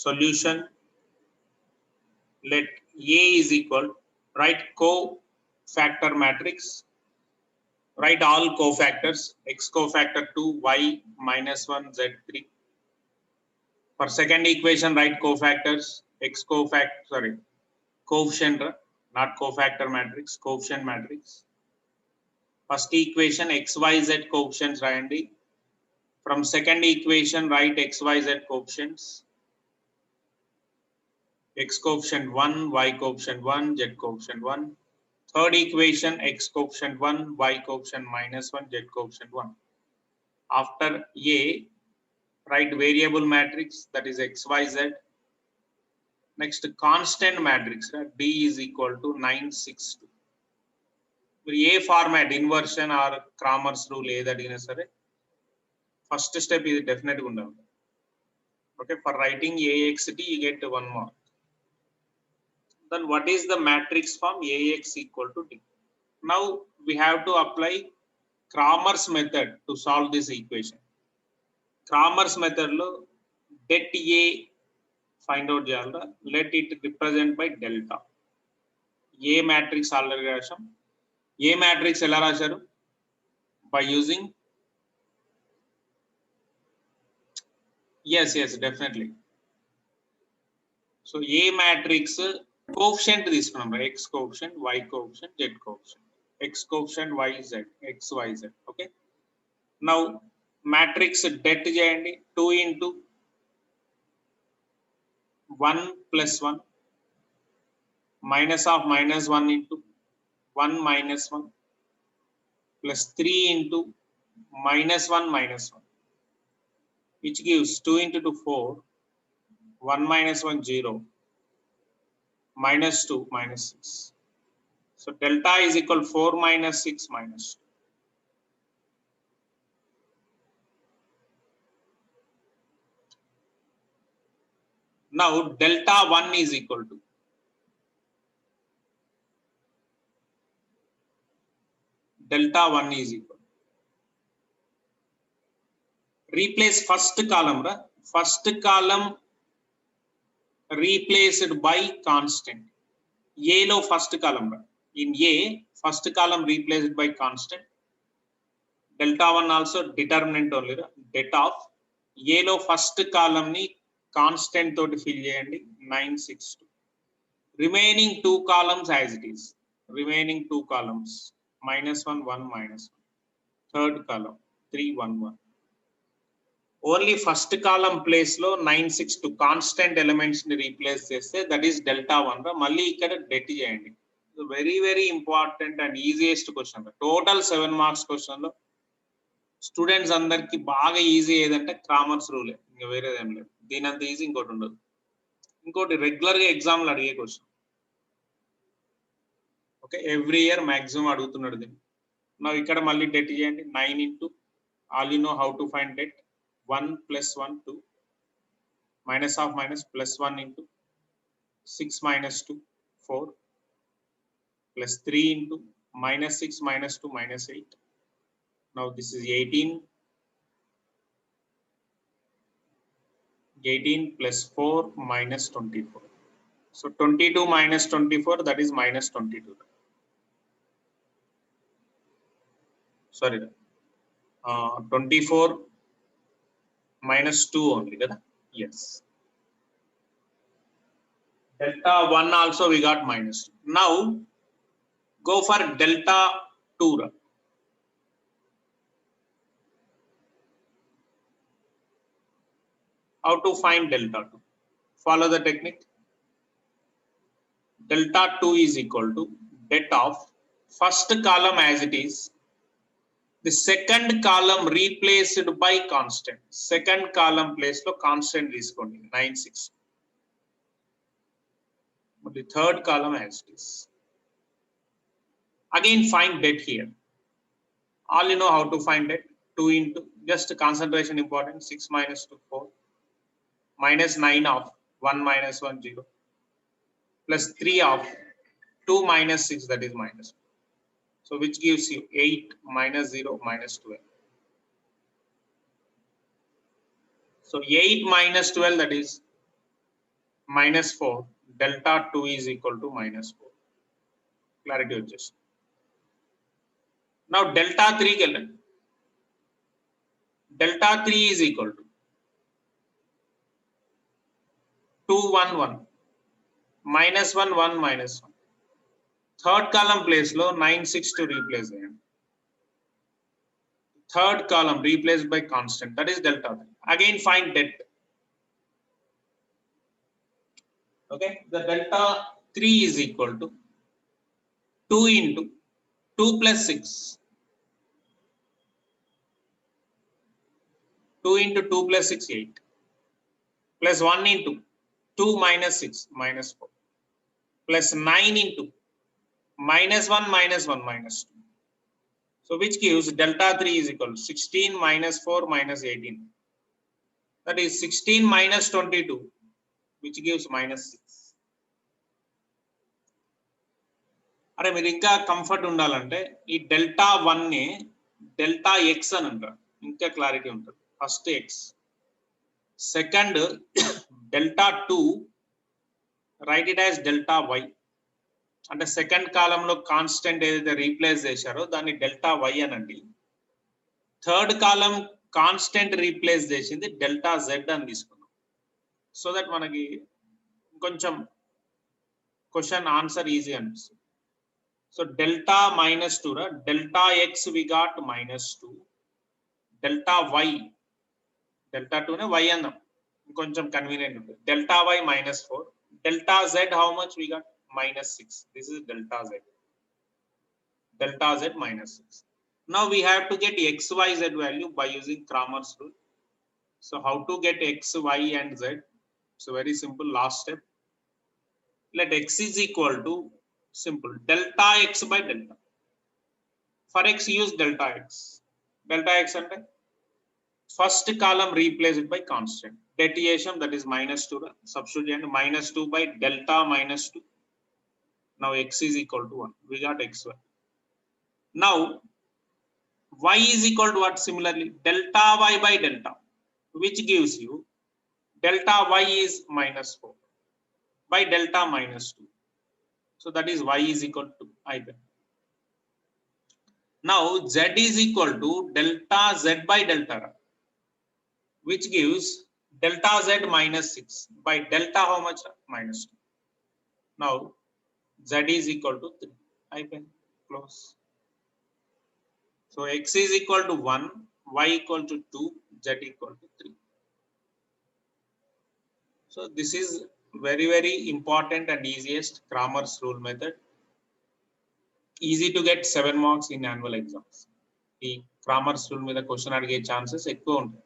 solution. Let A is equal, write cofactor matrix, write all cofactors, x cofactor 2, y minus 1, z3. For second equation, write cofactors, x cofactor, sorry, coefficient, not cofactor matrix, coefficient matrix. First equation, x, y, z coefficients రాయండి. From second equation, write x, y, z coefficients. X coefficient 1, y coefficient 1, z coefficient 1. Third equation, x coefficient 1, y coefficient minus 1, z coefficient 1. After A, write variable matrix, that is x, y, z. Next, constant matrix, right? D is equal to 962. A format, inversion or Cramer's rule, ఏదడిగినా సరే first step is definitely ఉండాలి. Okay, for writing AXT, you get 1 mark. Then what is the matrix form? AX equal to D. Now we have to apply Cramer's method to solve this equation. Cramer's method lo det A find out చేయాలా, let it represent by delta. A matrix already రాశాం. A matrix ఎలా రాశారు? By using, yes, definitely. So A matrix coefficient తీసుకున్నాం, x coefficient, y coefficient, z coefficient. X coefficient, y, z, x, y, z. Okay. Now matrix det చేయండి, 2 into 1 plus 1 minus of minus 1 into 1 minus 1 plus 3 into minus 1 minus 1, which gives 2 into 2 4, 1 minus 1 0, minus 2 minus 6. So delta is equal 4 minus 6 minus 2. Now delta 1 is equal to delta 1 is equal. Replace first column, right? First column replaced by constant. A lo first column, right? In A, first column replaced by constant. Delta 1 also determinant only, right? Det of A lo first column ni constant toti fill cheyandi, 962. Remaining 2 columns as it is. Remaining 2 columns, minus 1, 1, minus 1. Third column, 3, 1, 1. Only first column place lo 962 constant elements ni replace cheste, that is delta 1 ra. Malli ikkada det cheyandi. Very very important and easiest question. Total 7 marks question lo students అందరికి బాగా easy ఏదంటే Cramer's రూలే, ఇంకా వేరేదేం లేదు. దీని అంత easy ఇంకోటి ఉండదు. ఇంకోటి రెగ్యులర్ గా ఎగ్జామ్లు అడిగే question. Okay, every year maximum అడుగుతున్నాడు దీన్ని. నా ఇక్కడ మళ్ళీ డెట్ చేయండి, 9 into all you know how to find debt. 1 plus 1 2 minus of minus plus 1 into 6 minus 2 4 plus 3 into minus 6 minus 2 minus 8. Now this is 18 plus 4 minus 24. So 22 minus 24, that is minus 22. Sorry, 24 minus 2 only, kada? Yes. Delta 1 also we got minus 2. Now go for delta 2. How to find delta 2? Follow the technique. Delta 2 is equal to det of first column as it is, the second column replaced by constant. Second column place lo constant తీసుకోండి, 96. The third column as it is. Again find det here. All you know how to find det. 2 into, just concentration important, 6 minus 2 4 minus 9 of 1 minus 1 0 plus 3 of 2 minus 6, that is minus 1. So which gives you 8 minus 0 minus 12. So 8 minus 12, that is minus 4, delta 2 is equal to minus 4. Clarity వచ్చేసి. Now delta 3 కి వెళ్ళండి. Delta 3 is equal to 2 1 1 minus 1 1 minus 1. Third column place లో 9 6 to replace చేయండి. Third column replaced by constant, that is delta 3. Again find det. Okay, the delta 3 is equal to 2 into 2 plus 6. 2 into 2 plus 6, 8. Plus 1 into 2 minus 6, minus 4. Plus 9 into minus 1 minus 1 minus 2. So which gives delta 3 is equal to 16 minus 4 minus 18. That is 16 minus 22, which gives minus 6. అరే మీరు ఇంకా comfort ఉండాలంటే ఈ delta 1 ని delta X అని అంటారు, ఇంకా clarity ఉంటుంది. First x, second delta 2 write it as delta y, అంటే సెకండ్ కాలంలో కాన్స్టెంట్ ఏదైతే రీప్లేస్ చేశారో దాన్ని డెల్టా వై అనండి. థర్డ్ కాలం కాన్స్టెంట్ రీప్లేస్ చేసింది డెల్టా జెడ్ అని తీసుకున్నాం. సో దట్ మనకి కొంచెం క్వశ్చన్ ఆన్సర్ ఈజీ అనిపిస్తుంది. సో డెల్టా minus 2 రా, delta x we got -2, delta y, delta 2 నే వై అన్నాం కొంచెం కన్వీనియంట్ ఉంటుంది, delta y -4, delta z how much we got -6. This is delta Z, delta Z -6. Now we have to get x, y, z value by using Cramer's rule. So how to get x, y and z? So very simple, last step. Let x is equal to simple delta x by delta. For x use delta x. Delta x అంటే first column replace it by constant. Deviation, that is -2. Substitute and -2 by delta -2. Now x is equal to 1. We got xy. Now y is equal to what? Similarly delta y by delta, which gives you delta y is -4 by delta -2. So that is y is equal to either. Now z is equal to delta z by delta, which gives delta z -6 by delta how much? -2. Now z is equal to 3. I can close. So x is equal to 1, y equal to 2, z equal to 3. So this is very important and easiest Cramer's rule method. Easy to get 7 marks in annual exams. The Cramer's rule మీద question అడిగే chances ఎక్కువ ఉంటాయి.